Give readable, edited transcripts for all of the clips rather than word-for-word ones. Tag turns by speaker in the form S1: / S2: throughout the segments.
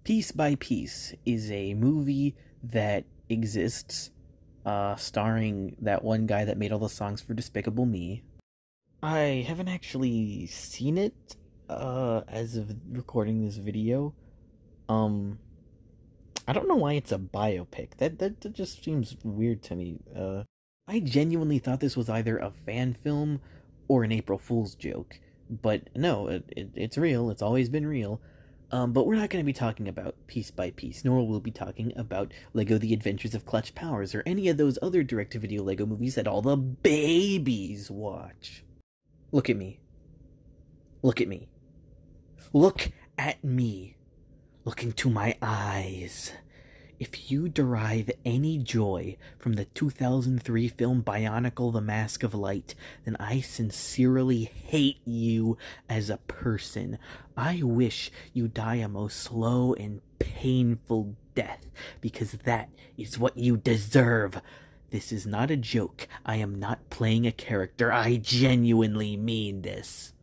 S1: Piece by Piece is a movie that exists, starring that one guy that made all the songs for Despicable Me. I haven't actually seen it, as of recording this video. Um, I don't know why it's a biopic. That just seems weird to me. I genuinely thought this was either a fan film or an April Fool's joke. But no, it's real. It's always been real. But we're not going to be talking about Piece by Piece, nor will we be talking about Lego The Adventures of Clutch Powers or any of those other direct-to-video Lego movies that all the babies watch. Look at me. Look at me. Look at me. Look into my eyes. If you derive any joy from the 2003 film Bionicle the Mask of Light, then I sincerely hate you as a person. I wish you die a most slow and painful death, because that is what you deserve. This is not a joke. I am not playing a character. I genuinely mean this.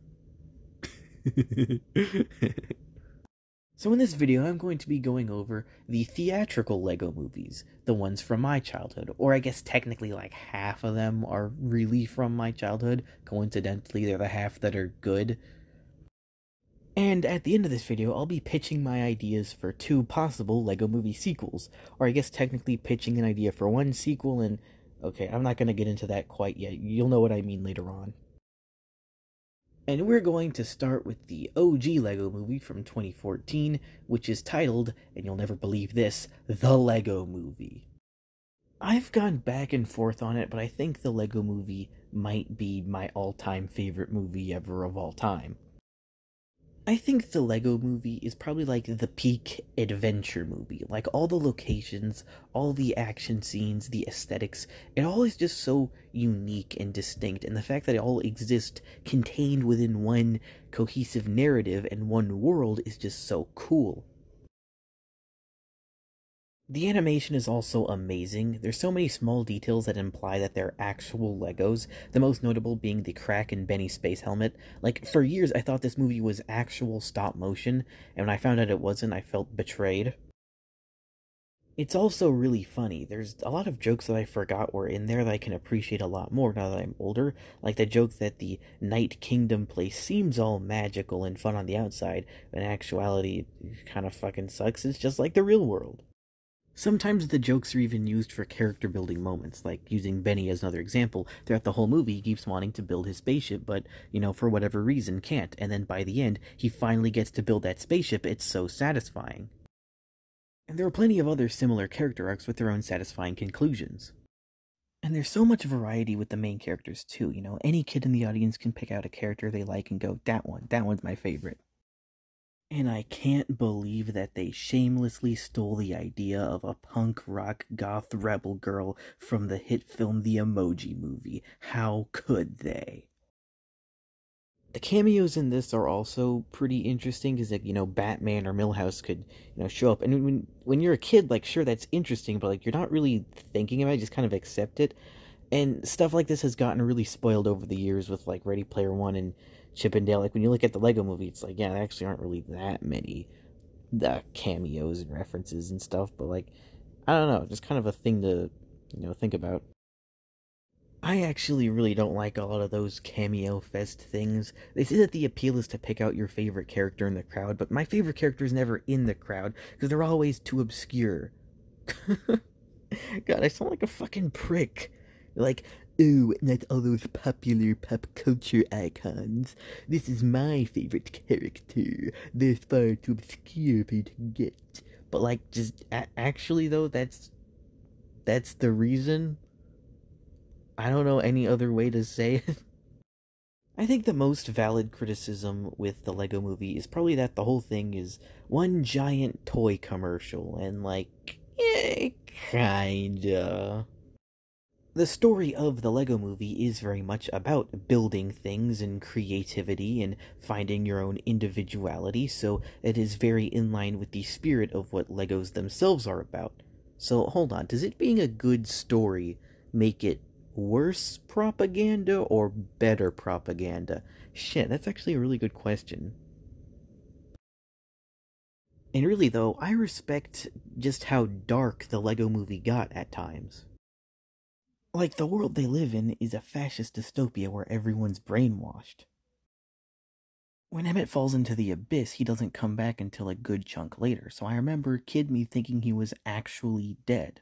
S1: So in this video, I'm going to be going over the theatrical Lego movies, the ones from my childhood, or I guess technically like half of them are really from my childhood. Coincidentally, they're the half that are good. And at the end of this video, I'll be pitching my ideas for two possible Lego movie sequels, or I guess technically pitching an idea for one sequel, and okay, I'm not going to get into that quite yet. You'll know what I mean later on. And we're going to start with the OG Lego movie from 2014, which is titled, and you'll never believe this, The Lego Movie. I've gone back and forth on it, but I think The Lego Movie might be my all-time favorite movie ever of all time. I think the Lego Movie is probably like the peak adventure movie. Like all the locations, all the action scenes, the aesthetics, it all is just so unique and distinct. And the fact that it all exists contained within one cohesive narrative and one world is just so cool. The animation is also amazing. There's so many small details that imply that they're actual Legos, the most notable being the crack in Benny's space helmet. Like, for years I thought this movie was actual stop motion, and when I found out it wasn't, I felt betrayed. It's also really funny. There's a lot of jokes that I forgot were in there that I can appreciate a lot more now that I'm older, like the joke that the Night Kingdom place seems all magical and fun on the outside, but in actuality it kind of fucking sucks. It's just like the real world. Sometimes the jokes are even used for character building moments, like using Benny as another example. Throughout the whole movie, he keeps wanting to build his spaceship, but, for whatever reason, can't. And then by the end, he finally gets to build that spaceship. It's so satisfying. And there are plenty of other similar character arcs with their own satisfying conclusions. And there's so much variety with the main characters, too. Any kid in the audience can pick out a character they like and go, that one's my favorite. And I can't believe that they shamelessly stole the idea of a punk rock goth rebel girl from the hit film The Emoji Movie. How could they? The cameos in this are also pretty interesting because, Batman or Milhouse could, show up. And when you're a kid, like, sure, that's interesting, but, like, you're not really thinking about it, just kind of accept it. And stuff like this has gotten really spoiled over the years with, like, Ready Player One and Chip and Dale. Like, when you look at the Lego movie, it's like, yeah, there actually aren't really that many cameos and references and stuff, but, like, I don't know, just kind of a thing to, think about. I actually really don't like a lot of those cameo fest things. They say that the appeal is to pick out your favorite character in the crowd, but my favorite character is never in the crowd because they're always too obscure. God, I sound like a fucking prick. Like, ooh, not all those popular pop culture icons. This is my favorite character. They're far too obscure for you to get. But, like, just actually, though, that's the reason. I don't know any other way to say it. I think the most valid criticism with the Lego movie is probably that the whole thing is one giant toy commercial, and like, kinda. The story of the Lego movie is very much about building things and creativity and finding your own individuality, so it is very in line with the spirit of what Legos themselves are about. So hold on, does it being a good story make it worse propaganda or better propaganda? Shit, that's actually a really good question. And really, though, I respect just how dark the Lego movie got at times. Like, the world they live in is a fascist dystopia where everyone's brainwashed. When Emmett falls into the abyss, he doesn't come back until a good chunk later, so I remember kid me thinking he was actually dead.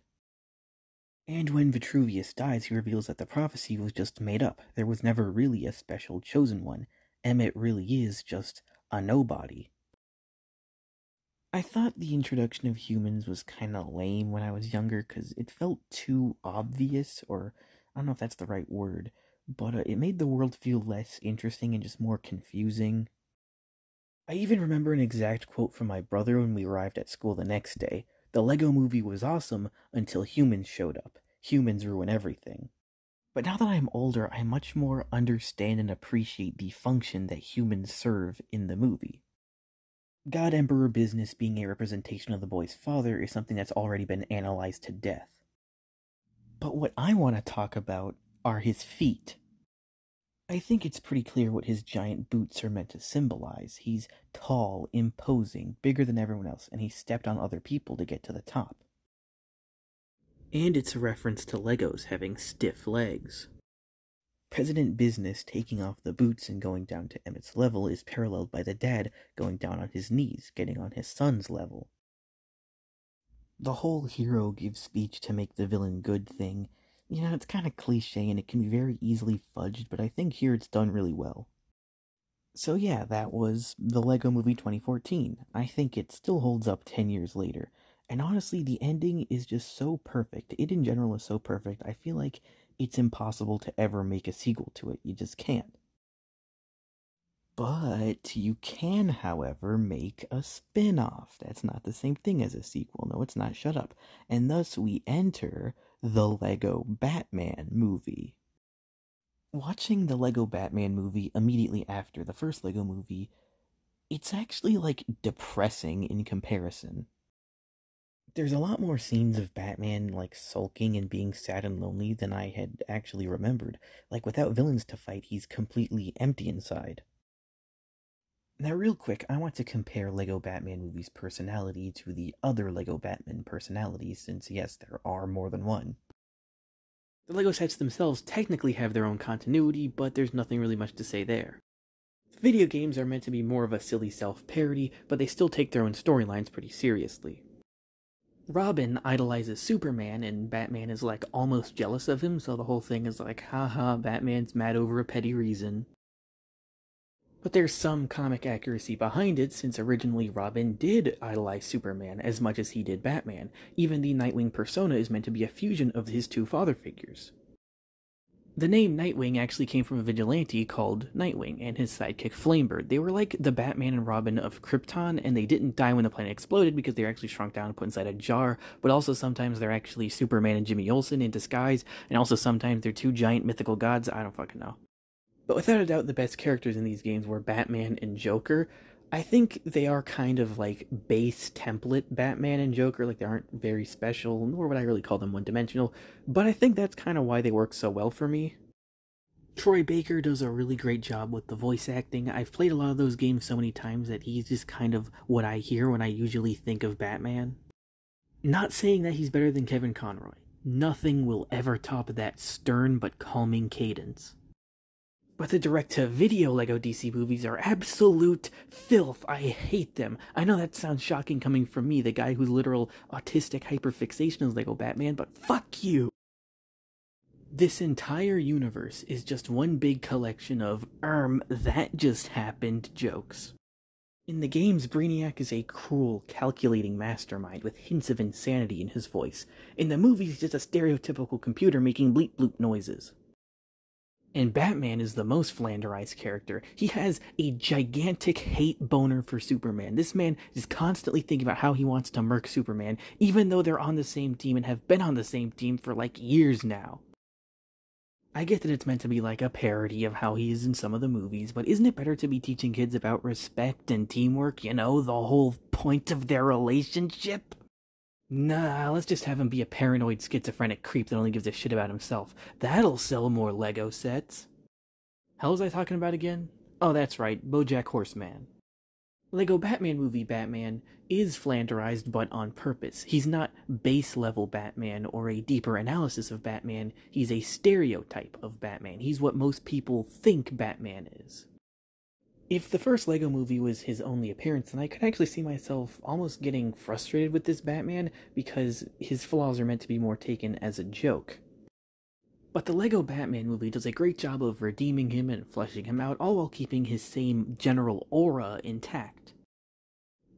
S1: And when Vitruvius dies, he reveals that the prophecy was just made up. There was never really a special chosen one. Emmett really is just a nobody. I thought the introduction of humans was kinda lame when I was younger because it felt too obvious, or I don't know if that's the right word, but it made the world feel less interesting and just more confusing. I even remember an exact quote from my brother when we arrived at school the next day. The Lego movie was awesome until humans showed up. Humans ruin everything. But now that I'm older, I much more understand and appreciate the function that humans serve in the movie. God Emperor Business being a representation of the boy's father is something that's already been analyzed to death. But what I want to talk about are his feet. I think it's pretty clear what his giant boots are meant to symbolize. He's tall, imposing, bigger than everyone else, and he stepped on other people to get to the top. And it's a reference to Legos having stiff legs. President Business taking off the boots and going down to Emmett's level is paralleled by the dad going down on his knees, getting on his son's level. The whole hero gives speech to make the villain good thing. It's kind of cliche and it can be very easily fudged, but I think here it's done really well. So yeah, that was the Lego Movie 2014. I think it still holds up 10 years later. And honestly, the ending is just so perfect. It in general is so perfect. I feel like it's impossible to ever make a sequel to it. You just can't. But you can, however, make a spin off. That's not the same thing as a sequel. No, it's not. Shut up. And thus we enter the Lego Batman movie. Watching the Lego Batman movie immediately after the first Lego movie, it's actually like depressing in comparison. There's a lot more scenes of Batman like sulking and being sad and lonely than I had actually remembered. Like without villains to fight, he's completely empty inside. Now, real quick, I want to compare Lego Batman movie's personality to the other Lego Batman personalities, since yes, there are more than one. The Lego sets themselves technically have their own continuity, but there's nothing really much to say there. Video games are meant to be more of a silly self-parody, but they still take their own storylines pretty seriously. Robin idolizes Superman, and Batman is like almost jealous of him, so the whole thing is like, haha, Batman's mad over a petty reason. But there's some comic accuracy behind it, since originally Robin did idolize Superman as much as he did Batman. Even the Nightwing persona is meant to be a fusion of his two father figures. The name Nightwing actually came from a vigilante called Nightwing and his sidekick Flamebird. They were like the Batman and Robin of Krypton, and they didn't die when the planet exploded because they were actually shrunk down and put inside a jar, but also sometimes they're actually Superman and Jimmy Olsen in disguise, and also sometimes they're two giant mythical gods. I don't fucking know. But without a doubt, the best characters in these games were Batman and Joker. I think they are kind of like base template Batman and Joker, like they aren't very special, nor would I really call them one-dimensional, but I think that's kind of why they work so well for me. Troy Baker does a really great job with the voice acting. I've played a lot of those games so many times that he's just kind of what I hear when I usually think of Batman. Not saying that he's better than Kevin Conroy. Nothing will ever top that stern but calming cadence. But the direct-to-video LEGO DC movies are absolute filth. I hate them. I know that sounds shocking coming from me, the guy whose literal autistic hyperfixation is LEGO Batman, but fuck you! This entire universe is just one big collection of, that just happened jokes. In the games, Brainiac is a cruel, calculating mastermind with hints of insanity in his voice. In the movies, he's just a stereotypical computer making bleep bloop noises. And Batman is the most flanderized character. He has a gigantic hate boner for Superman. This man is constantly thinking about how he wants to murk Superman, even though they're on the same team and have been on the same team for like years now. I get that it's meant to be like a parody of how he is in some of the movies, but isn't it better to be teaching kids about respect and teamwork, the whole point of their relationship? Nah, let's just have him be a paranoid schizophrenic creep that only gives a shit about himself. That'll sell more Lego sets. Hell was I talking about again? Oh, that's right, BoJack Horseman. Lego Batman movie Batman is flanderized, but on purpose. He's not base level Batman or a deeper analysis of Batman. He's a stereotype of Batman. He's what most people think Batman is. If the first Lego movie was his only appearance, then I could actually see myself almost getting frustrated with this Batman because his flaws are meant to be more taken as a joke. But the Lego Batman movie does a great job of redeeming him and fleshing him out, all while keeping his same general aura intact.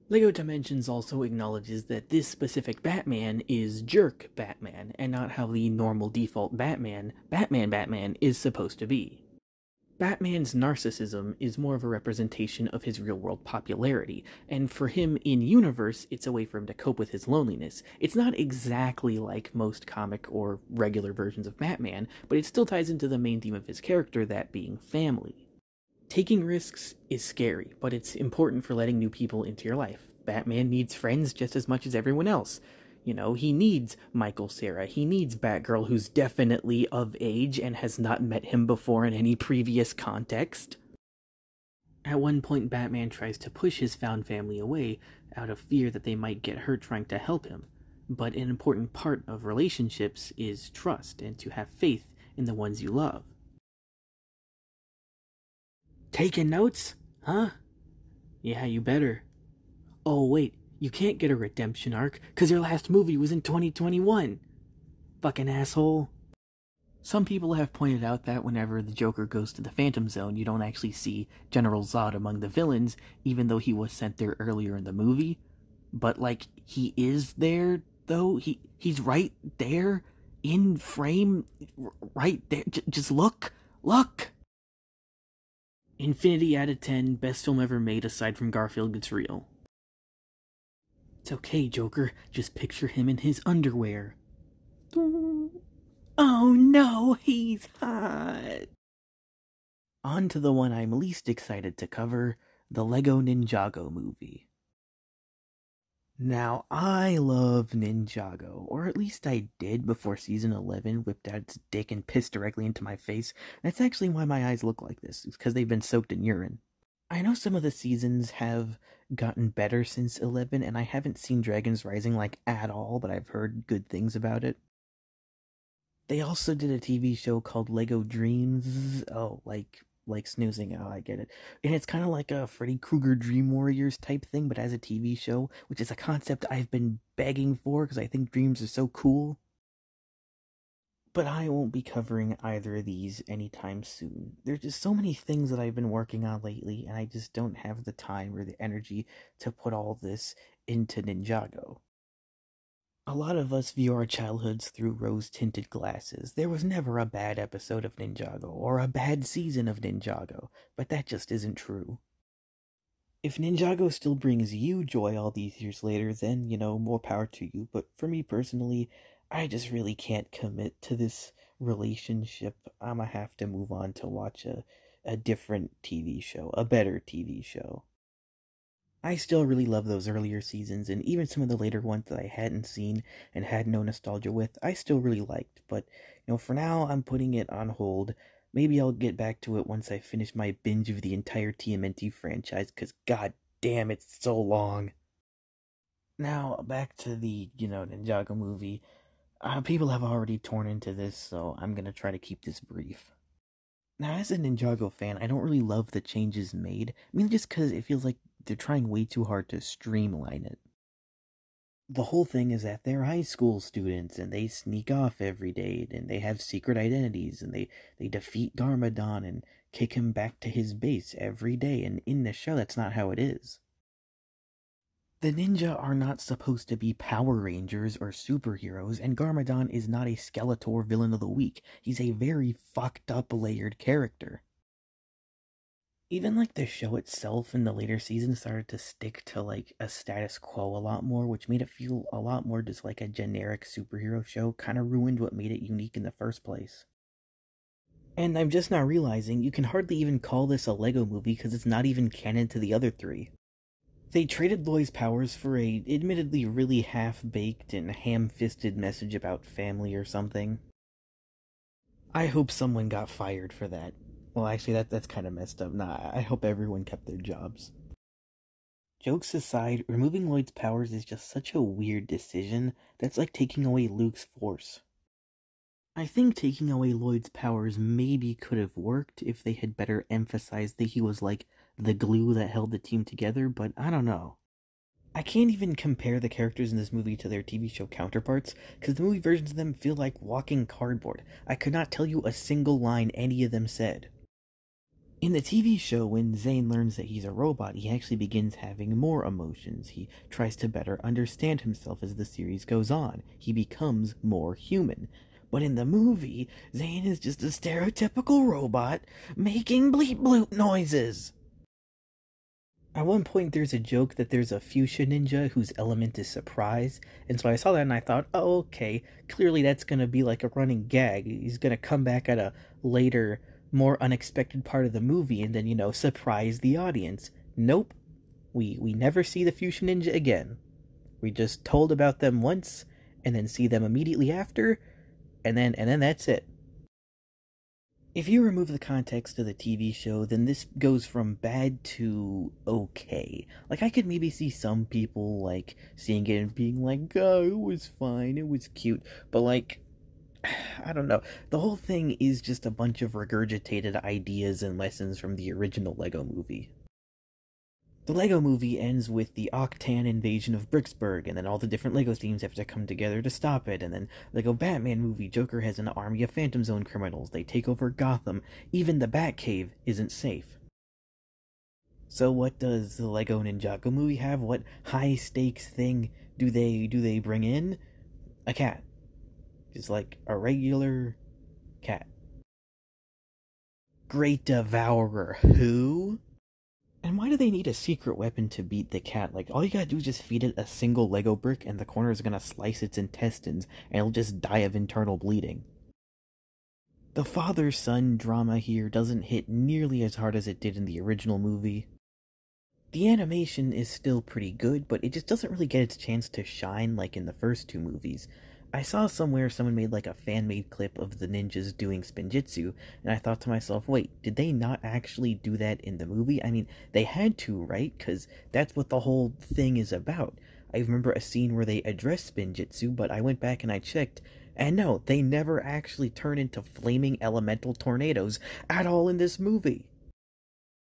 S1: Lego Dimensions also acknowledges that this specific Batman is jerk Batman, and not how the normal default Batman, is supposed to be. Batman's narcissism is more of a representation of his real world popularity, and for him in universe, it's a way for him to cope with his loneliness. It's not exactly like most comic or regular versions of Batman, but it still ties into the main theme of his character, that being family. Taking risks is scary, but it's important for letting new people into your life. Batman needs friends just as much as everyone else. You know, he needs Michael Cera. He needs Batgirl, who's definitely of age and has not met him before in any previous context. At one point, Batman tries to push his found family away out of fear that they might get hurt trying to help him. But an important part of relationships is trust and to have faith in the ones you love. Taking notes? Huh? Yeah, you better. Oh, wait, you can't get a redemption arc because your last movie was in 2021. Fucking asshole. Some people have pointed out that whenever the Joker goes to the Phantom Zone, you don't actually see General Zod among the villains, even though he was sent there earlier in the movie. But, like, he is there, though. He's right there, in frame, right there. Just look. Look! Infinity out of 10, best film ever made aside from Garfield Gets Real. It's okay, Joker. Just picture him in his underwear. Oh no, he's hot! On to the one I'm least excited to cover, the Lego Ninjago movie. Now, I love Ninjago, or at least I did before season 11 whipped out its dick and pissed directly into my face. That's actually why my eyes look like this, it's because they've been soaked in urine. I know some of the seasons have gotten better since 11, and I haven't seen Dragons Rising like at all, but I've heard good things about it. They also did a TV show called Lego Dreams. Oh, like snoozing. Oh, I get it. And it's kind of like a Freddy Krueger Dream Warriors type thing, but as a TV show, which is a concept I've been begging for because I think dreams are so cool. But I won't be covering either of these anytime soon. There's just so many things that I've been working on lately, and I just don't have the time or the energy to put all this into Ninjago. A lot of us view our childhoods through rose-tinted glasses. There was never a bad episode of Ninjago, or a bad season of Ninjago, but that just isn't true. If Ninjago still brings you joy all these years later, then, more power to you. But for me personally, I just really can't commit to this relationship. I'ma have to move on to watch a different TV show, a better TV show. I still really love those earlier seasons, and even some of the later ones that I hadn't seen and had no nostalgia with, I still really liked. But, for now, I'm putting it on hold. Maybe I'll get back to it once I finish my binge of the entire TMNT franchise, because god damn, it's so long. Now, back to the, Ninjago movie. People have already torn into this, so I'm gonna try to keep this brief. Now, as a Ninjago fan, I don't really love the changes made. I mean, just because it feels like they're trying way too hard to streamline it. The whole thing is that they're high school students and they sneak off every day and they have secret identities and they defeat Garmadon and kick him back to his base every day. And in the show, that's not how it is. The ninja are not supposed to be Power Rangers or superheroes, and Garmadon is not a Skeletor villain of the week. He's a very fucked up layered character. Even like the show itself in the later seasons started to stick to like a status quo a lot more, which made it feel a lot more just like a generic superhero show, kind of ruined what made it unique in the first place. And I'm just now realizing you can hardly even call this a Lego movie because it's not even canon to the other three. They traded Loi's powers for a admittedly really half-baked and ham-fisted message about family or something. I hope someone got fired for that. Well, actually, that's kind of messed up. Nah, I hope everyone kept their jobs. Jokes aside, removing Lloyd's powers is just such a weird decision that's like taking away Luke's force. I think taking away Lloyd's powers maybe could have worked if they had better emphasized that he was like the glue that held the team together, but I don't know. I can't even compare the characters in this movie to their TV show counterparts, because the movie versions of them feel like walking cardboard. I could not tell you a single line any of them said. In the TV show, when Zane learns that he's a robot, he actually begins having more emotions. He tries to better understand himself as the series goes on. He becomes more human. But in the movie, Zane is just a stereotypical robot making bleep bloop noises. At one point, there's a joke that there's a fuchsia ninja whose element is surprise, and so I saw that and I thought, oh, okay, clearly that's gonna be like a running gag. He's gonna come back at a later, more unexpected part of the movie and then, surprise the audience. Nope. We never see the fuchsia ninja again. We just told about them once, and then see them immediately after, and then that's it. If you remove the context of the TV show, then this goes from bad to okay. Like, I could maybe see some people, like, seeing it and being like, oh, it was fine, it was cute. But, like, I don't know. The whole thing is just a bunch of regurgitated ideas and lessons from the original Lego movie. The Lego movie ends with the Octan invasion of Bricksburg, and then all the different Lego teams have to come together to stop it, and then Lego Batman movie, Joker has an army of Phantom Zone criminals, they take over Gotham, even the Batcave isn't safe. So what does the Lego Ninjago movie have? What high-stakes thing do they bring in? A cat. Just like a regular cat. Great Devourer. Who? And why do they need a secret weapon to beat the cat? Like, all you gotta do is just feed it a single Lego brick and the corner is gonna slice its intestines and it'll just die of internal bleeding. The father-son drama here doesn't hit nearly as hard as it did in the original movie. The animation is still pretty good, but it just doesn't really get its chance to shine like in the first two movies. I saw somewhere someone made like a fan-made clip of the ninjas doing spinjitzu, and I thought to myself, wait, did they not actually do that in the movie? I mean, they had to, right? Because that's what the whole thing is about. I remember a scene where they addressed spinjitzu, but I went back and I checked, and no, they never actually turn into flaming elemental tornadoes at all in this movie.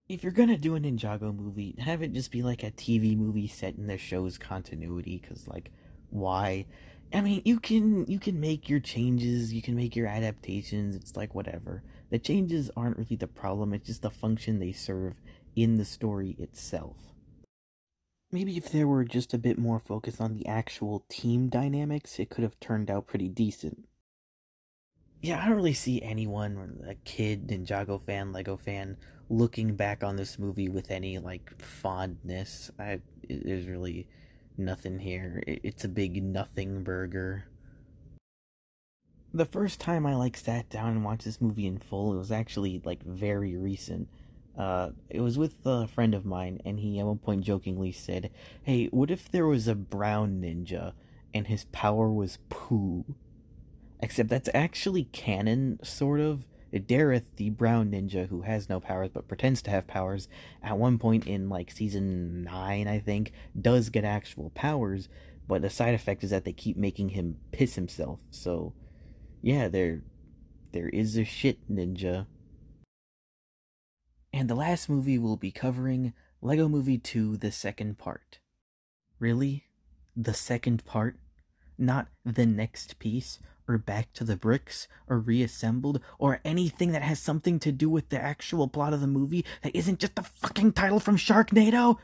S1: If you're gonna do a Ninjago movie, have it just be like a TV movie set in the show's continuity, cause like, why? I mean, you can make your changes, you can make your adaptations, it's like whatever. The changes aren't really the problem, it's just the function they serve in the story itself. Maybe if there were just a bit more focus on the actual team dynamics, it could have turned out pretty decent. Yeah, I don't really see anyone, a kid, Ninjago fan, Lego fan, looking back on this movie with any like fondness. There's really nothing here. It's a big nothing burger. The first time I like sat down and watched this movie in full, it was actually like very recent. It was with a friend of mine, and he at one point jokingly said, "Hey, what if there was a brown ninja and his power was poo?" Except that's actually canon, sort of. Dareth, the brown ninja who has no powers but pretends to have powers, at one point in like season 9, I think, does get actual powers, but the side effect is that they keep making him piss himself. So, yeah, there is a shit ninja. And the last movie we'll be covering, Lego Movie 2: The Second Part. Really? The second part? Not the next piece, or back to the bricks, or reassembled, or anything that has something to do with the actual plot of the movie that isn't just the fucking title from Sharknado?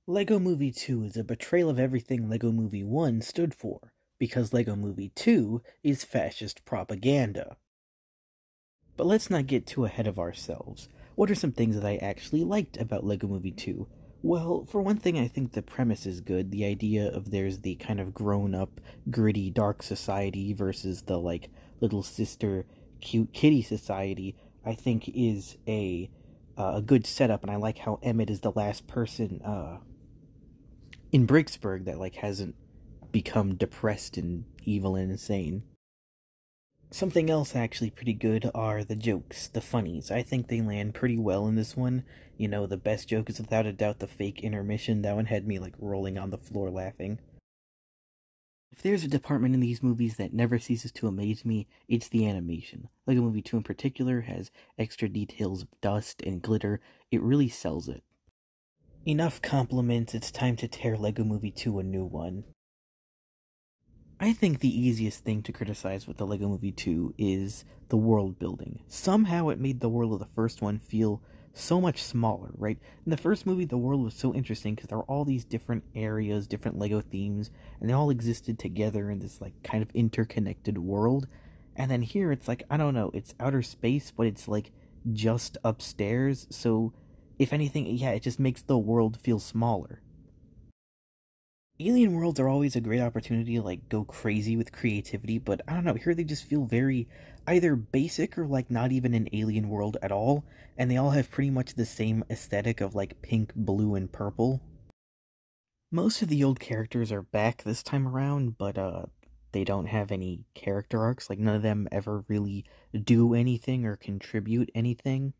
S1: Lego Movie 2 is a betrayal of everything Lego Movie 1 stood for, because Lego Movie 2 is fascist propaganda. But let's not get too ahead of ourselves. What are some things that I actually liked about Lego Movie 2? Well, for one thing, I think the premise is good. The idea of there's the kind of grown up, gritty, dark society versus the, like, little sister, cute kitty society, I think is a good setup, and I like how Emmett is the last person in Bricksburg that, like, hasn't become depressed and evil and insane. Something else actually pretty good are the jokes, the funnies. I think they land pretty well in this one. You know, the best joke is without a doubt the fake intermission. That one had me like rolling on the floor laughing. If there's a department in these movies that never ceases to amaze me, it's the animation. Lego Movie 2 in particular has extra details of dust and glitter. It really sells it. Enough compliments, it's time to tear Lego Movie 2 a new one. I think the easiest thing to criticize with the Lego Movie 2 is the world building. Somehow it made the world of the first one feel so much smaller, right? In the first movie, the world was so interesting because there were all these different areas, different Lego themes, and they all existed together in this like kind of interconnected world. And then here it's like, I don't know, it's outer space, but it's like just upstairs. So if anything, yeah, it just makes the world feel smaller. Alien worlds are always a great opportunity to like go crazy with creativity, but I don't know, here they just feel very either basic or like not even an alien world at all, and they all have pretty much the same aesthetic of like pink, blue, and purple. Most of the old characters are back this time around, but they don't have any character arcs, like none of them ever really do anything or contribute anything.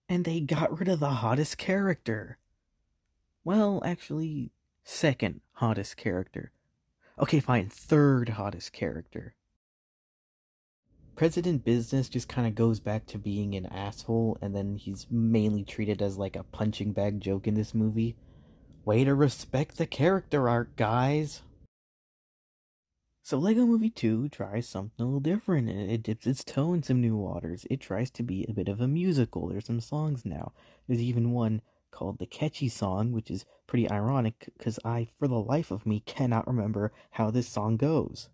S1: And they got rid of the hottest character. Well, actually, second hottest character. Okay, fine. Third hottest character. President Business just kind of goes back to being an asshole, and then he's mainly treated as like a punching bag joke in this movie. Way to respect the character arc, guys! So Lego Movie 2 tries something a little different, and it dips its toe in some new waters. It tries to be a bit of a musical. There's some songs now. There's even one called The Catchy Song, which is pretty ironic, because I, for the life of me, cannot remember how this song goes.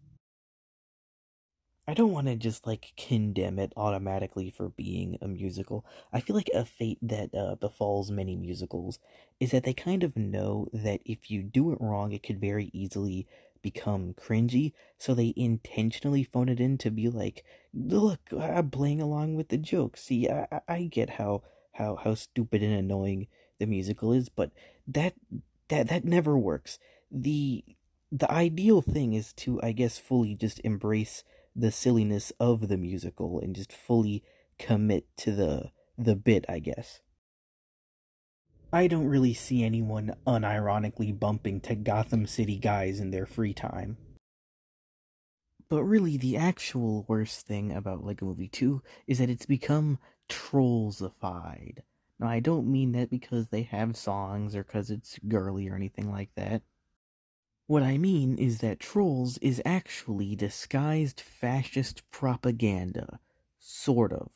S1: I don't want to just like condemn it automatically for being a musical. I feel like a fate that befalls many musicals is that they kind of know that if you do it wrong, it could very easily become cringy. So they intentionally phone it in to be like, "Look, I'm playing along with the joke. See, I get how stupid and annoying the musical is, but that that never works. The the ideal thing is to, I guess, fully just embrace the silliness of the musical and just fully commit to the bit, I guess. I don't really see anyone unironically bumping to Gotham City Guys in their free time. But really, the actual worst thing about Lego Movie 2 is that it's become trollsified. Now, I don't mean that because they have songs or because it's girly or anything like that. What I mean is that Trolls is actually disguised fascist propaganda. Sort of.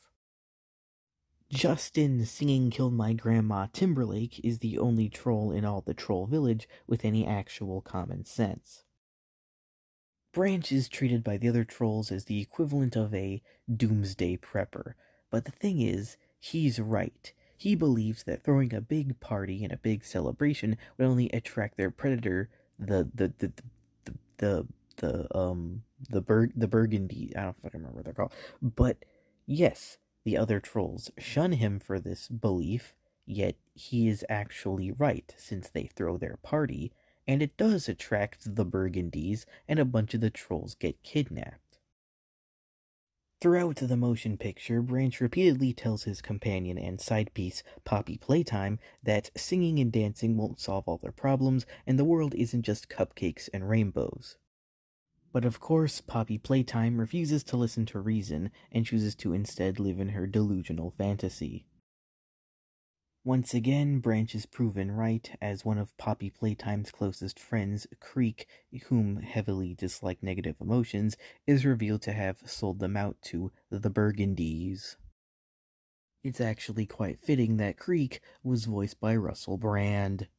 S1: Justin singing Killed My Grandma Timberlake is the only troll in all the troll village with any actual common sense. Branch is treated by the other trolls as the equivalent of a doomsday prepper, but the thing is, he's right. He believes that throwing a big party and a big celebration would only attract their predator, the the the the the the burgundy. I don't fucking remember what they're called. But yes, the other trolls shun him for this belief, yet he is actually right since they throw their party, and it does attract the burgundies, and a bunch of the trolls get kidnapped. Throughout the motion picture, Branch repeatedly tells his companion and side piece, Poppy Playtime, that singing and dancing won't solve all their problems, and the world isn't just cupcakes and rainbows. But of course, Poppy Playtime refuses to listen to reason and chooses to instead live in her delusional fantasy. Once again, Branch is proven right, as one of Poppy Playtime's closest friends, Creek, whom heavily dislike negative emotions, is revealed to have sold them out to the Burgundies. It's actually quite fitting that Creek was voiced by Russell Brand.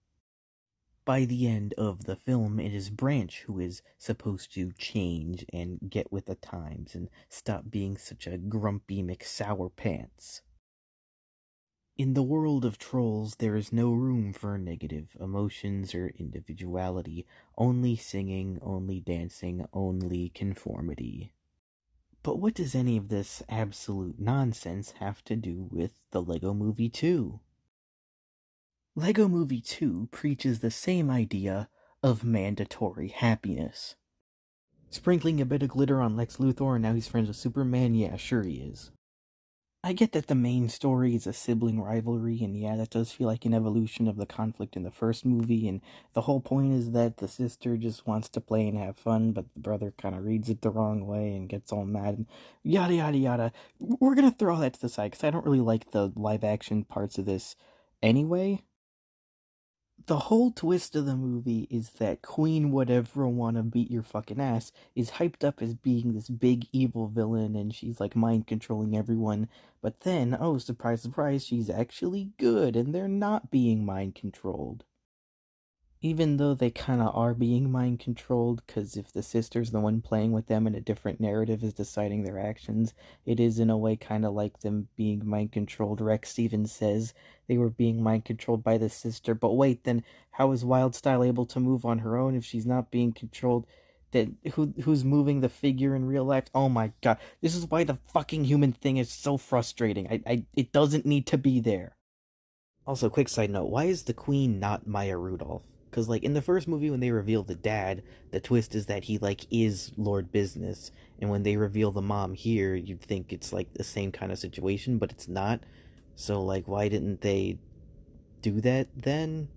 S1: By the end of the film, it is Branch who is supposed to change and get with the times and stop being such a grumpy McSourpants. In the world of trolls, there is no room for negative emotions or individuality, only singing, only dancing, only conformity. But what does any of this absolute nonsense have to do with the Lego Movie 2? Lego Movie 2 preaches the same idea of mandatory happiness. Sprinkling a bit of glitter on Lex Luthor and now he's friends with Superman? Yeah, sure he is. I get that the main story is a sibling rivalry, and yeah, that does feel like an evolution of the conflict in the first movie, and the whole point is that the sister just wants to play and have fun, but the brother kind of reads it the wrong way and gets all mad, and yada yada yada. We're gonna throw all that to the side, because I don't really like the live action parts of this anyway. The whole twist of the movie is that Queen Whatever Wanna Beat Your Fucking Ass is hyped up as being this big evil villain and she's like mind controlling everyone, but then, oh surprise surprise, she's actually good and they're not being mind controlled. Even though they kind of are being mind controlled, because if the sister's the one playing with them and a different narrative is deciding their actions, it is in a way kind of like them being mind controlled. Rex even says they were being mind controlled by the sister, but wait, then how is Wildstyle able to move on her own if she's not being controlled? That who's moving the figure in real life? Oh my god, this is why the fucking human thing is so frustrating. I it doesn't need to be there. Also, quick side note, why is the queen not Maya Rudolph? Because, like, in the first movie, when they reveal the dad, the twist is that he, like, is Lord Business. And when they reveal the mom here, you'd think it's, like, the same kind of situation, but it's not. So, like, why didn't they do that then?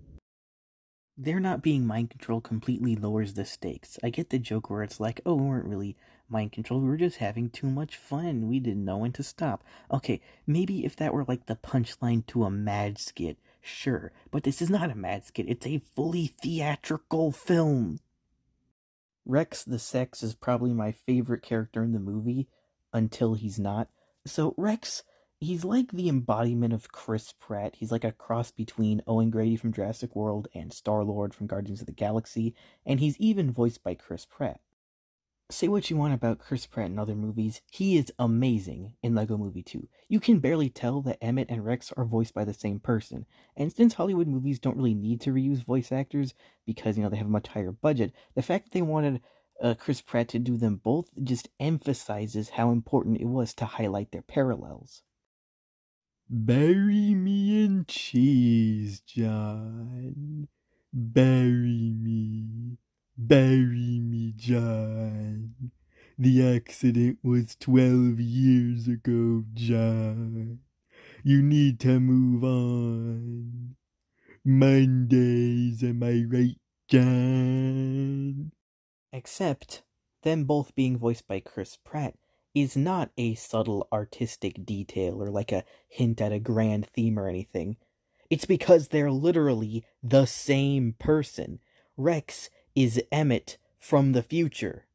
S1: Their not being mind controlled completely lowers the stakes. I get the joke where it's like, oh, we weren't really mind controlled, we were just having too much fun. We didn't know when to stop. Okay, maybe if that were like the punchline to a mad skit, sure. But this is not a mad skit, it's a fully theatrical film. Rex the Sex is probably my favorite character in the movie until he's not. So Rex, he's like the embodiment of Chris Pratt. He's like a cross between Owen Grady from Jurassic World and Star-Lord from Guardians of the Galaxy, and he's even voiced by Chris Pratt. Say what you want about Chris Pratt in other movies, he is amazing in Lego Movie 2. You can barely tell that Emmett and Rex are voiced by the same person. And since Hollywood movies don't really need to reuse voice actors because, they have a much higher budget, the fact that they wanted Chris Pratt to do them both just emphasizes how important it was to highlight their parallels. Bury me in cheese, John. Bury me. Bury me, John. The accident was 12 years ago, John. You need to move on. Mondays, am I right, John? Except, them both being voiced by Chris Pratt is not a subtle artistic detail or like a hint at a grand theme or anything. It's because they're literally the same person. Rex is Emmett from the future.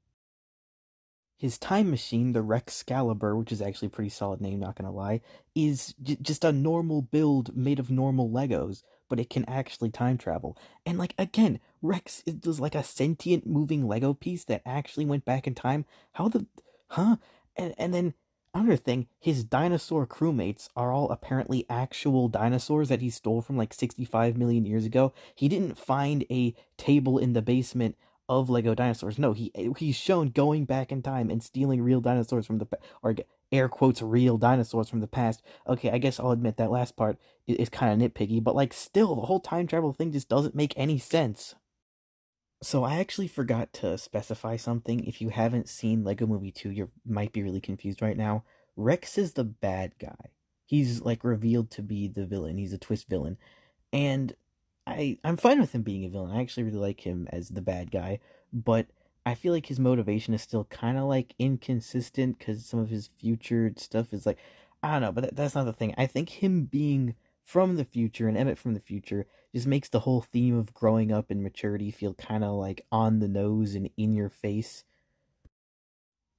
S1: His time machine, the Rexcalibur, which is actually a pretty solid name, not gonna lie, is just a normal build made of normal Legos, but it can actually time travel. And like again, Rex is like a sentient moving Lego piece that actually went back in time. How the huh? And then another thing, his dinosaur crewmates are all apparently actual dinosaurs that he stole from like 65 million years ago. He didn't find a table in the basement of Lego dinosaurs. No, he's shown going back in time and stealing real dinosaurs from the or air quotes real dinosaurs from the past. Okay, I guess I'll admit that last part is kind of nitpicky, but like still the whole time travel thing just doesn't make any sense. So I actually forgot to specify something. If you haven't seen Lego Movie 2, you might be really confused right now. Rex is the bad guy. He's like revealed to be the villain. He's a twist villain. And I'm fine with him being a villain. I actually really like him as the bad guy, but I feel like his motivation is still kind of like inconsistent because some of his future stuff is like I don't know, but that's not the thing. I think him being from the future and Emmett from the future just makes the whole theme of growing up and maturity feel kind of like on the nose and in your face.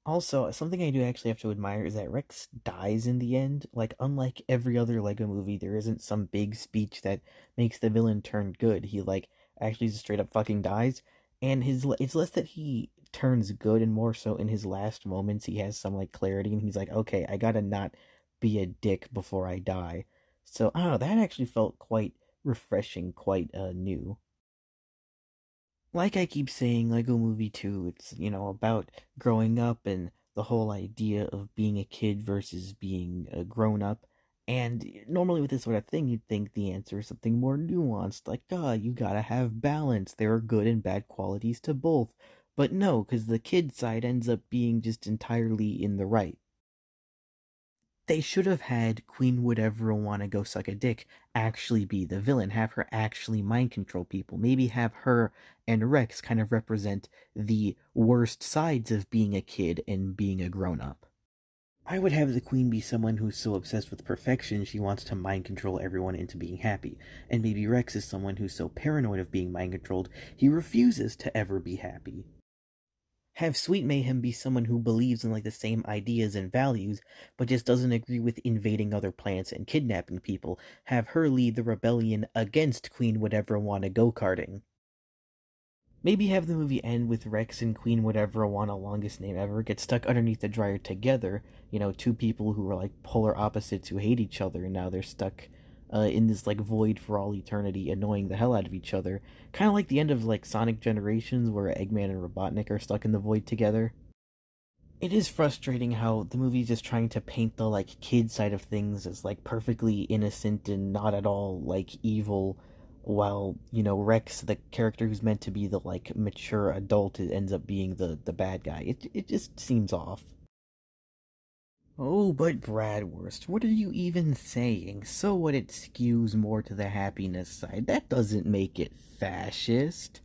S1: Also, something I do actually have to admire is that Rex dies in the end. Like, unlike every other Lego movie, there isn't some big speech that makes the villain turn good. He, like, actually just straight up fucking dies. And it's less that he turns good and more so in his last moments he has some, like, clarity and he's like, okay, I gotta not be a dick before I die. So, I don't know, that actually felt quite refreshing, quite, new. Like I keep saying, Lego Movie 2, it's, about growing up and the whole idea of being a kid versus being a grown up. And normally with this sort of thing, you'd think the answer is something more nuanced, like, you gotta have balance. There are good and bad qualities to both. But no, because the kid side ends up being just entirely in the right. They should have had Queen Would Ever Wanna Go Suck a Dick actually be the villain, have her actually mind control people. Maybe have her and Rex kind of represent the worst sides of being a kid and being a grown up. I would have the queen be someone who's so obsessed with perfection she wants to mind control everyone into being happy, and maybe Rex is someone who's so paranoid of being mind controlled he refuses to ever be happy. Have Sweet Mayhem be someone who believes in like the same ideas and values, but just doesn't agree with invading other planets and kidnapping people. Have her lead the rebellion against Queen Would Ever Wanna Go-karting. Maybe have the movie end with Rex and Queen Would Ever Wanna Longest Name Ever get stuck underneath the dryer together. You know, two people who were like polar opposites who hate each other, and now they're stuck in this like void for all eternity, annoying the hell out of each other. Kind of like the end of like Sonic Generations, where Eggman and Robotnik are stuck in the void together. It is frustrating how the movie's just trying to paint the like kid side of things as like perfectly innocent and not at all like evil, while Rex, the character who's meant to be the like mature adult, it ends up being the bad guy. It just seems off. Oh, but Bradwurst, what are you even saying? So what, it skews more to the happiness side? That doesn't make it fascist.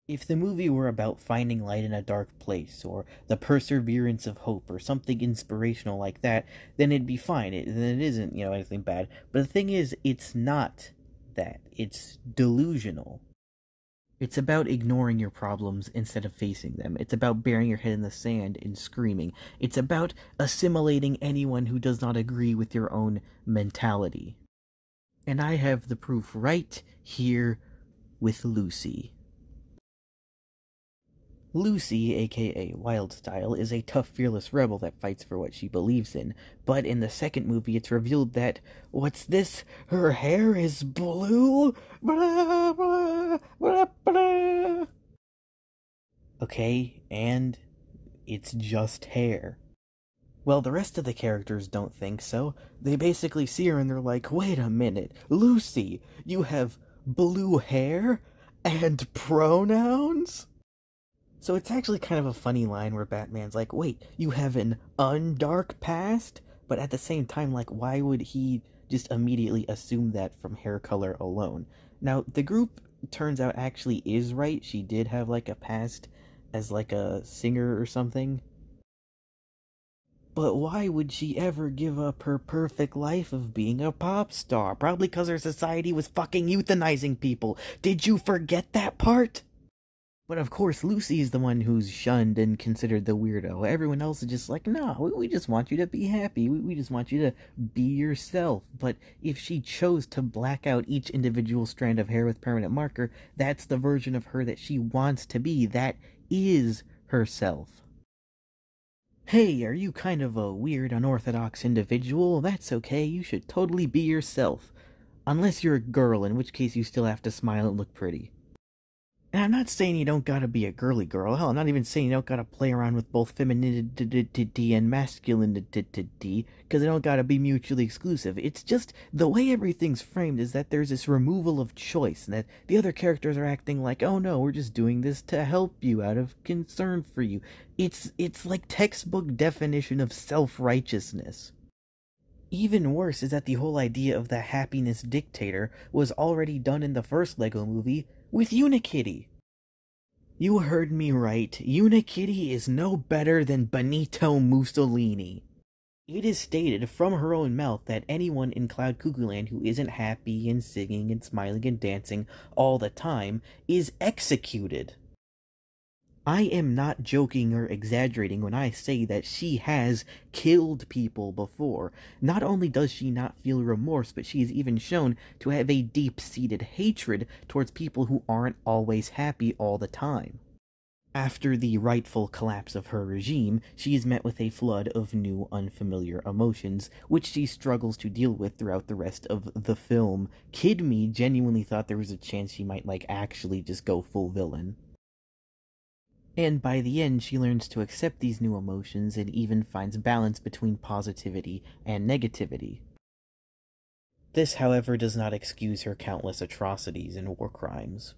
S1: If the movie were about finding light in a dark place, or the perseverance of hope, or something inspirational like that, then it'd be fine. Then it isn't, anything bad. But the thing is, it's not that. It's delusional. It's about ignoring your problems instead of facing them. It's about burying your head in the sand and screaming. It's about assimilating anyone who does not agree with your own mentality. And I have the proof right here with Lucy. Lucy, aka Wildstyle, is a tough, fearless rebel that fights for what she believes in. But in the second movie, it's revealed that, what's this? Her hair is blue? Blah, blah, blah, blah. Okay, and it's just hair. Well, the rest of the characters don't think so. They basically see her and they're like, wait a minute, Lucy, you have blue hair and pronouns? So it's actually kind of a funny line where Batman's like, wait, you have an undark past? But at the same time, like, why would he just immediately assume that from hair color alone? Now, the group turns out actually is right. She did have like a past as like a singer or something. But why would she ever give up her perfect life of being a pop star? Probably because her society was fucking euthanizing people. Did you forget that part? But of course, Lucy is the one who's shunned and considered the weirdo. Everyone else is just like, no, we just want you to be happy. We just want you to be yourself. But if she chose to black out each individual strand of hair with permanent marker, that's the version of her that she wants to be. That is herself. Hey, are you kind of a weird, unorthodox individual? That's okay, you should totally be yourself. Unless you're a girl, in which case you still have to smile and look pretty. And I'm not saying you don't gotta be a girly girl. Hell, I'm not even saying you don't gotta play around with both femininity and masculinity, because they don't gotta be mutually exclusive. It's just the way everything's framed is that there's this removal of choice, and that the other characters are acting like, oh no, we're just doing this to help you out of concern for you. It's like textbook definition of self-righteousness. Even worse is that the whole idea of the happiness dictator was already done in the first Lego movie with Unikitty. You heard me right. Unikitty is no better than Benito Mussolini. It is stated from her own mouth that anyone in Cloud Cuckoo Land who isn't happy and singing and smiling and dancing all the time is executed. I am not joking or exaggerating when I say that she has killed people before. Not only does she not feel remorse, but she is even shown to have a deep-seated hatred towards people who aren't always happy all the time. After the rightful collapse of her regime, she is met with a flood of new, unfamiliar emotions, which she struggles to deal with throughout the rest of the film. Kid me genuinely thought there was a chance she might, actually just go full villain. And by the end, she learns to accept these new emotions and even finds balance between positivity and negativity. This, however, does not excuse her countless atrocities and war crimes.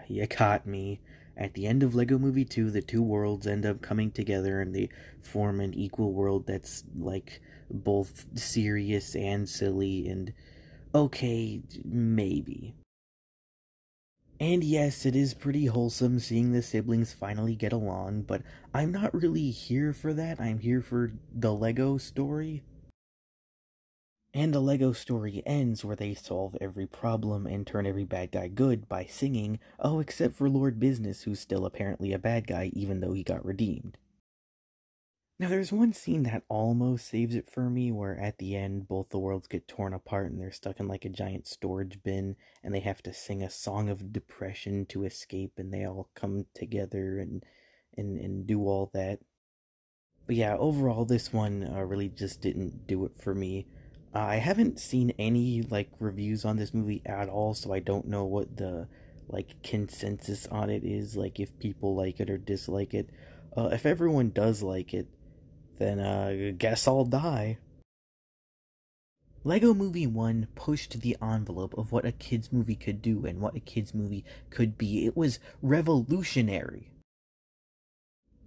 S1: You caught me. at the end of Lego Movie 2, the two worlds end up coming together and they form an equal world that's like both serious and silly and okay, maybe. And yes, it is pretty wholesome seeing the siblings finally get along, but I'm not really here for that. I'm here for the Lego story. And the Lego story ends where they solve every problem and turn every bad guy good by singing, oh, except for Lord Business, who's still apparently a bad guy even though he got redeemed. Now, there's one scene that almost saves it for me where at the end both the worlds get torn apart and they're stuck in like a giant storage bin and they have to sing a song of depression to escape and they all come together and do all that. But yeah, overall, this one really just didn't do it for me. I haven't seen any like reviews on this movie at all, so I don't know what the like consensus on it is. Like if people like it or dislike it. If everyone does like it, then guess I'll die. Lego Movie 1 pushed the envelope of what a kids movie could do and what a kids movie could be. It was revolutionary.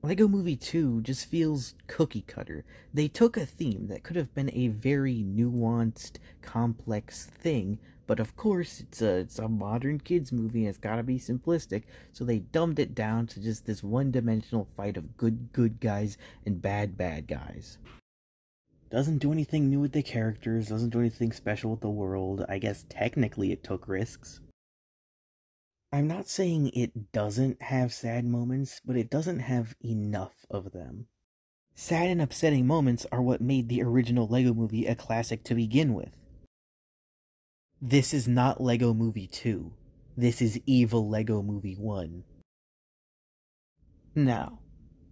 S1: Lego Movie 2 just feels cookie cutter. They took a theme that could have been a very nuanced, complex thing, but of course it's a modern kids movie and it's gotta be simplistic, so they dumbed it down to just this one-dimensional fight of good guys and bad guys. Doesn't do anything new with the characters, doesn't do anything special with the world. I guess technically it took risks. I'm not saying it doesn't have sad moments, but it doesn't have enough of them. Sad and upsetting moments are what made the original Lego Movie a classic to begin with. This is not Lego Movie 2. This is evil Lego Movie 1. Now,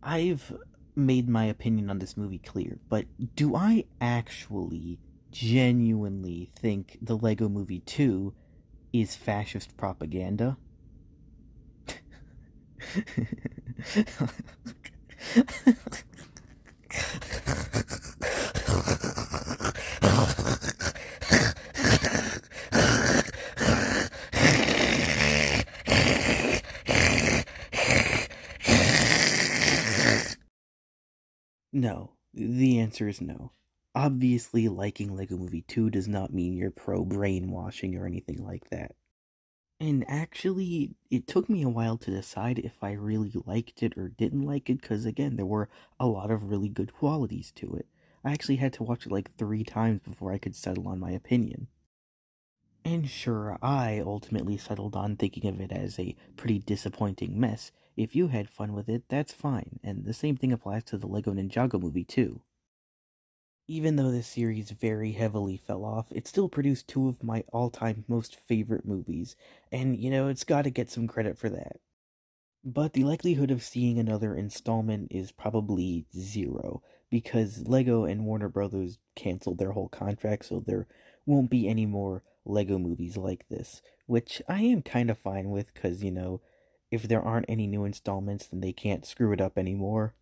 S1: I've made my opinion on this movie clear, but do I actually genuinely think the Lego Movie 2 is fascist propaganda? No, the answer is no. Obviously, liking Lego Movie 2 does not mean you're pro brainwashing or anything like that. And actually, it took me a while to decide if I really liked it or didn't like it, because again, there were a lot of really good qualities to it. I actually had to watch it like 3 times before I could settle on my opinion. And sure, I ultimately settled on thinking of it as a pretty disappointing mess. If you had fun with it, that's fine, and the same thing applies to the Lego Ninjago movie too. Even though this series very heavily fell off, it still produced two of my all-time most favorite movies, and it's gotta get some credit for that. But the likelihood of seeing another installment is probably zero, because Lego and Warner Brothers canceled their whole contract, so there won't be any more Lego movies like this, which I am kind of fine with, because, if there aren't any new installments, then they can't screw it up anymore.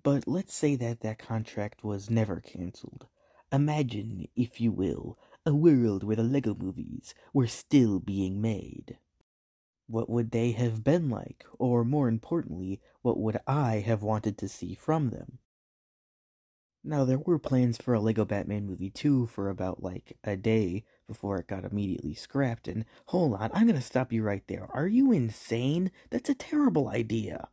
S1: But let's say that that contract was never canceled. Imagine, if you will, a world where the Lego movies were still being made. What would they have been like? Or more importantly, what would I have wanted to see from them? Now, there were plans for a Lego Batman movie 2 for about like a day before it got immediately scrapped, and hold on, I'm gonna stop you right there. Are you insane? That's a terrible idea.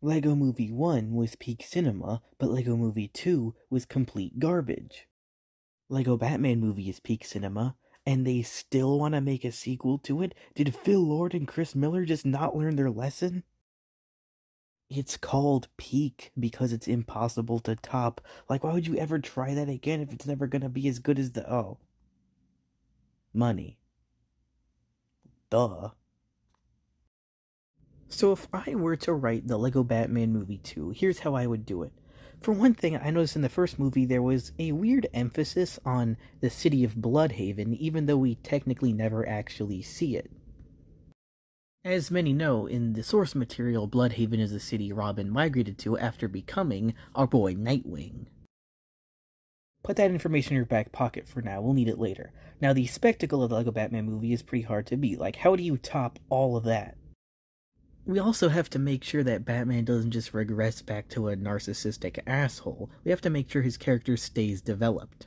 S1: Lego Movie 1 was peak cinema, but Lego Movie 2 was complete garbage. Lego Batman movie is peak cinema, and they still want to make a sequel to it? Did Phil Lord and Chris Miller just not learn their lesson? It's called peak because it's impossible to top. Like, why would you ever try that again if it's never gonna be as good as the. Oh. Money. Duh. So if I were to write the Lego Batman movie 2, here's how I would do it. For one thing, I noticed in the first movie there was a weird emphasis on the city of Bloodhaven, even though we technically never actually see it. As many know, in the source material, Bloodhaven is the city Robin migrated to after becoming our boy Nightwing. Put that information in your back pocket for now, we'll need it later. Now, the spectacle of the LEGO Batman movie is pretty hard to beat. Like, how do you top all of that? We also have to make sure that Batman doesn't just regress back to a narcissistic asshole. We have to make sure his character stays developed.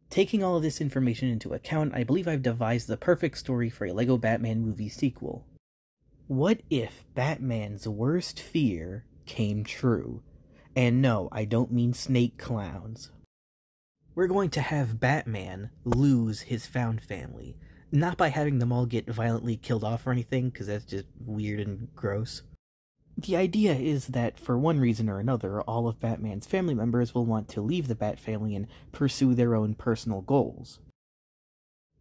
S1: Taking all of this information into account, I believe I've devised the perfect story for a LEGO Batman movie sequel. What if Batman's worst fear came true? And no, I don't mean snake clowns. We're going to have Batman lose his found family. Not by having them all get violently killed off or anything, because that's just weird and gross. The idea is that, for one reason or another, all of Batman's family members will want to leave the Bat family and pursue their own personal goals.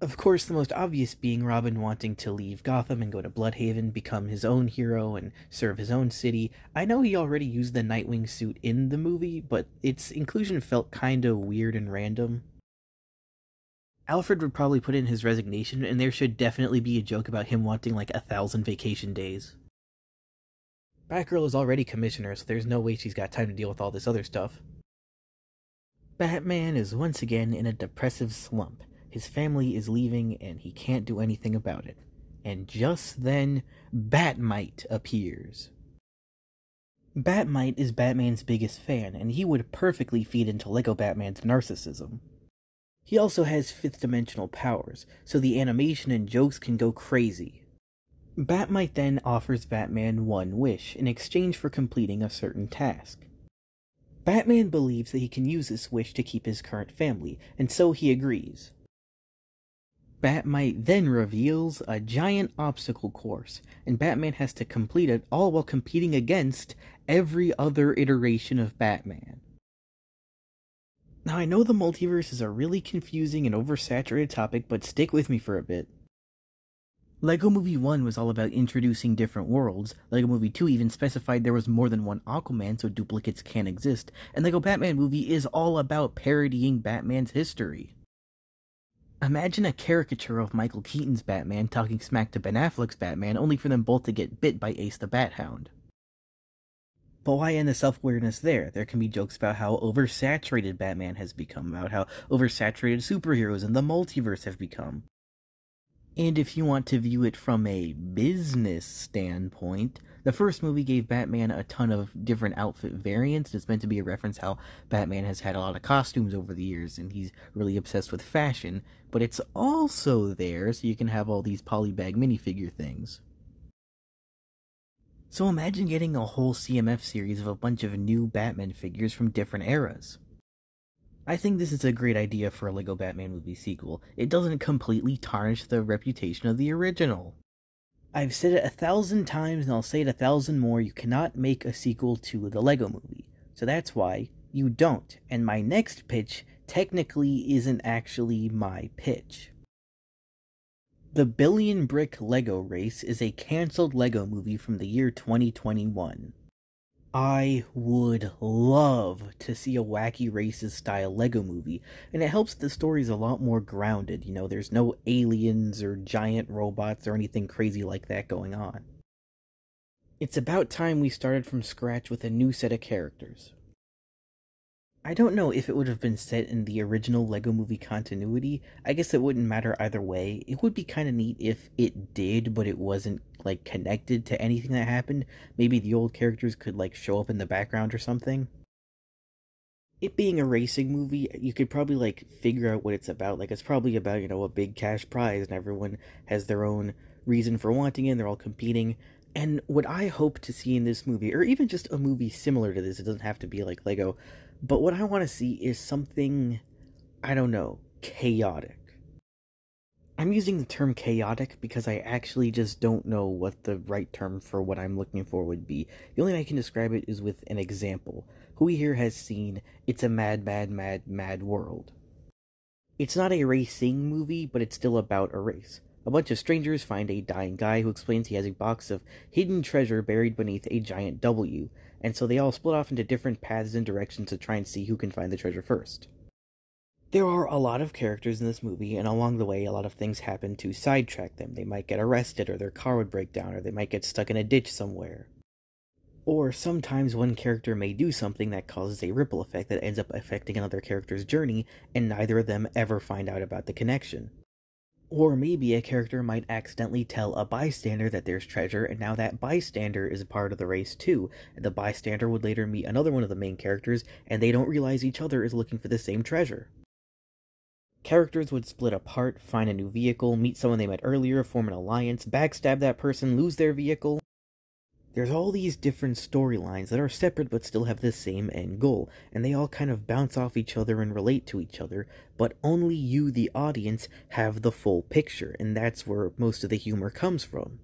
S1: Of course, the most obvious being Robin wanting to leave Gotham and go to Bloodhaven, become his own hero, and serve his own city. I know he already used the Nightwing suit in the movie, but its inclusion felt kinda weird and random. Alfred would probably put in his resignation, and there should definitely be a joke about him wanting like 1,000 vacation days. Batgirl is already commissioner, so there's no way she's got time to deal with all this other stuff. Batman is once again in a depressive slump. His family is leaving, and he can't do anything about it. And just then, Batmite appears. Batmite is Batman's biggest fan, and he would perfectly feed into LEGO Batman's narcissism. He also has fifth-dimensional powers, so the animation and jokes can go crazy. Batmite then offers Batman one wish in exchange for completing a certain task. Batman believes that he can use this wish to keep his current family, and so he agrees. Batmite then reveals a giant obstacle course, and Batman has to complete it all while competing against every other iteration of Batman. Now, I know the multiverse is a really confusing and oversaturated topic, but stick with me for a bit. LEGO Movie 1 was all about introducing different worlds, LEGO Movie 2 even specified there was more than one Aquaman so duplicates can't exist, and LEGO Batman Movie is all about parodying Batman's history. Imagine a caricature of Michael Keaton's Batman talking smack to Ben Affleck's Batman, only for them both to get bit by Ace the Bat Hound. But why end the self-awareness there? There can be jokes about how oversaturated Batman has become, about how oversaturated superheroes in the multiverse have become. And if you want to view it from a business standpoint, the first movie gave Batman a ton of different outfit variants. It's meant to be a reference how Batman has had a lot of costumes over the years, and he's really obsessed with fashion, but it's also there so you can have all these polybag minifigure things. So imagine getting a whole CMF series of a bunch of new Batman figures from different eras. I think this is a great idea for a LEGO Batman movie sequel. It doesn't completely tarnish the reputation of the original. I've said it 1,000 times and I'll say it 1,000 more, you cannot make a sequel to the LEGO movie. So that's why you don't. And my next pitch technically isn't actually my pitch. The Billion Brick LEGO Race is a cancelled LEGO movie from the year 2021. I would love to see a Wacky Races style LEGO movie, and it helps the stories a lot more grounded. There's no aliens or giant robots or anything crazy like that going on. It's about time we started from scratch with a new set of characters. I don't know if it would have been set in the original LEGO movie continuity. I guess it wouldn't matter either way. It would be kind of neat if it did, but it wasn't, connected to anything that happened. Maybe the old characters could, show up in the background or something. It being a racing movie, you could probably, figure out what it's about. It's probably about, a big cash prize, and everyone has their own reason for wanting it, they're all competing. And what I hope to see in this movie, or even just a movie similar to this, it doesn't have to be like LEGO, but what I want to see is something, I don't know, chaotic. I'm using the term chaotic because I actually just don't know what the right term for what I'm looking for would be. The only way I can describe it is with an example. Who here has seen It's a Mad, Mad, Mad, Mad World? It's not a racing movie, but it's still about a race. A bunch of strangers find a dying guy who explains he has a box of hidden treasure buried beneath a giant W, and so they all split off into different paths and directions to try and see who can find the treasure first. There are a lot of characters in this movie, and along the way a lot of things happen to sidetrack them. They might get arrested, or their car would break down, or they might get stuck in a ditch somewhere. Or sometimes one character may do something that causes a ripple effect that ends up affecting another character's journey, and neither of them ever find out about the connection. Or maybe a character might accidentally tell a bystander that there's treasure, and now that bystander is a part of the race too. The bystander would later meet another one of the main characters, and they don't realize each other is looking for the same treasure. Characters would split apart, find a new vehicle, meet someone they met earlier, form an alliance, backstab that person, lose their vehicle. There's all these different storylines that are separate but still have the same end goal, and they all kind of bounce off each other and relate to each other, but only you, the audience, have the full picture, and that's where most of the humor comes from.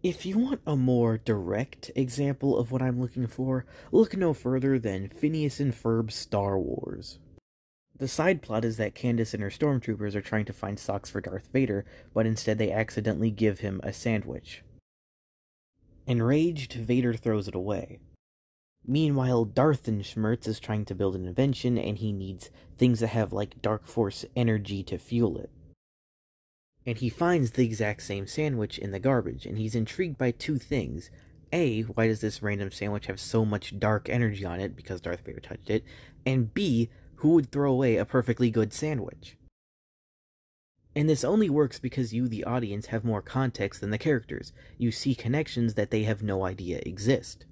S1: If you want a more direct example of what I'm looking for, look no further than Phineas and Ferb's Star Wars. The side plot is that Candace and her stormtroopers are trying to find socks for Darth Vader, but instead they accidentally give him a sandwich. Enraged, Vader throws it away. Meanwhile, Darthenschmerz is trying to build an invention, and he needs things that have, like, Dark Force energy to fuel it. And he finds the exact same sandwich in the garbage, and he's intrigued by two things. A, why does this random sandwich have so much dark energy on it, because Darth Vader touched it? And B, who would throw away a perfectly good sandwich? And this only works because you, the audience, have more context than the characters. You see connections that they have no idea exist.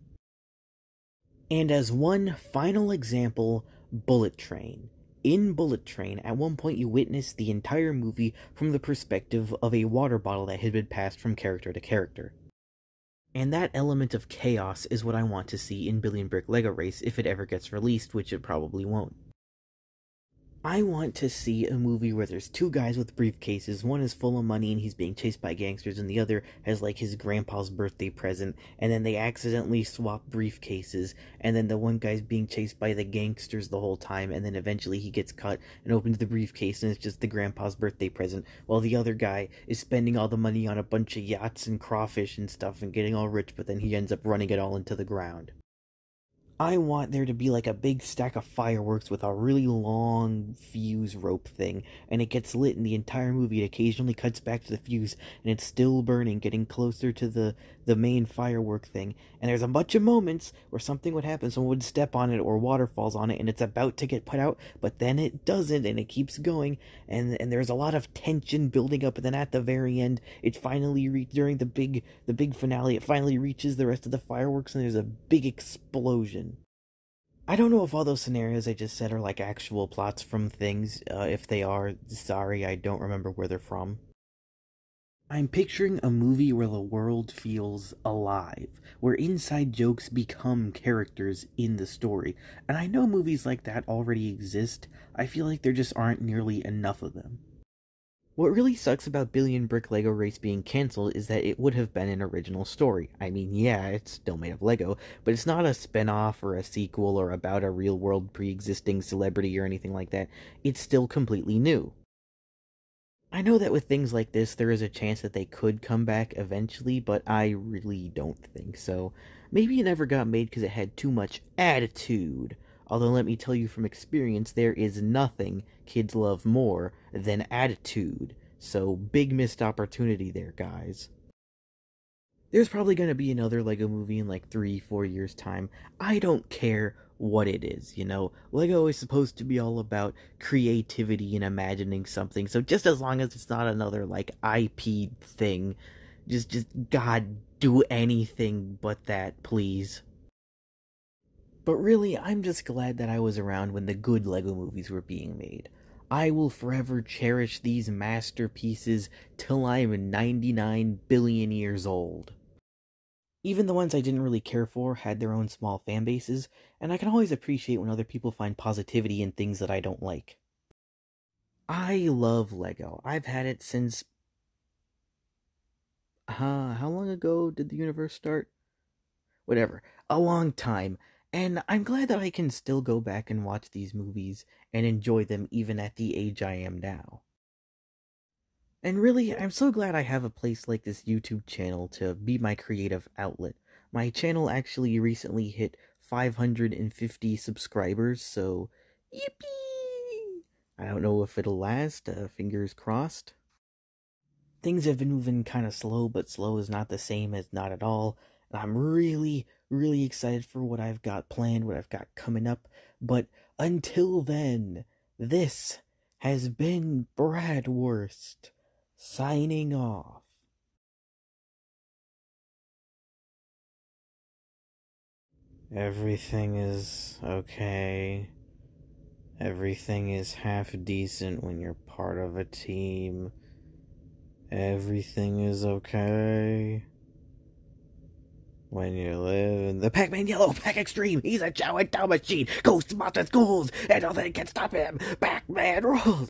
S1: And as one final example, Bullet Train. In Bullet Train, at one point you witness the entire movie from the perspective of a water bottle that had been passed from character to character. And that element of chaos is what I want to see in Billion Brick Lego Race if it ever gets released, which it probably won't. I want to see a movie where there's two guys with briefcases. One is full of money and he's being chased by gangsters, and the other has like his grandpa's birthday present, and then they accidentally swap briefcases, and then the one guy's being chased by the gangsters the whole time, and then eventually he gets caught and opens the briefcase and it's just the grandpa's birthday present, while the other guy is spending all the money on a bunch of yachts and crawfish and stuff and getting all rich, but then he ends up running it all into the ground. I want there to be like a big stack of fireworks with a really long fuse rope thing, and it gets lit in the entire movie. It occasionally cuts back to the fuse, and it's still burning, getting closer to the main firework thing. And there's a bunch of moments where something would happen, someone would step on it, or water falls on it, and it's about to get put out, but then it doesn't, and it keeps going, and there's a lot of tension building up, and then at the very end, it finally during the big finale, it finally reaches the rest of the fireworks, and there's a big explosion. I don't know if all those scenarios I just said are like actual plots from things. If they are, sorry, I don't remember where they're from. I'm picturing a movie where the world feels alive, where inside jokes become characters in the story. And I know movies like that already exist. I feel like there just aren't nearly enough of them. What really sucks about Billion Brick Lego Race being cancelled is that it would have been an original story. I mean, yeah, it's still made of Lego, but it's not a spin-off or a sequel or about a real-world pre-existing celebrity or anything like that. It's still completely new. I know that with things like this, there is a chance that they could come back eventually, but I really don't think so. Maybe it never got made because it had too much attitude. Although, let me tell you from experience, there is nothing kids love more than attitude. So, big missed opportunity there, guys. There's probably going to be another Lego movie in like 3, 4 years' time. I don't care what it is, you know? Lego is supposed to be all about creativity and imagining something, so just as long as it's not another like IP thing, just God, do anything but that, please. But really, I'm just glad that I was around when the good Lego movies were being made. I will forever cherish these masterpieces till I'm 99 billion years old. Even the ones I didn't really care for had their own small fan bases, and I can always appreciate when other people find positivity in things that I don't like. I love Lego. I've had it since. How long ago did the universe start? Whatever. A long time. And I'm glad that I can still go back and watch these movies and enjoy them even at the age I am now. And really, I'm so glad I have a place like this YouTube channel to be my creative outlet. My channel actually recently hit 550 subscribers, so yippee! I don't know if it'll last, fingers crossed. Things have been moving kind of slow, but slow is not the same as not at all. I'm really, really excited for what I've got planned, what I've got coming up. But until then, this has been Bradworst signing off. Everything is okay. Everything is half decent when you're part of a team. Everything is okay when you live in the Pac-Man Yellow Pack Extreme. He's a Chow and Chow machine. Ghost Monster Schools, and nothing can stop him. Pac-Man rules.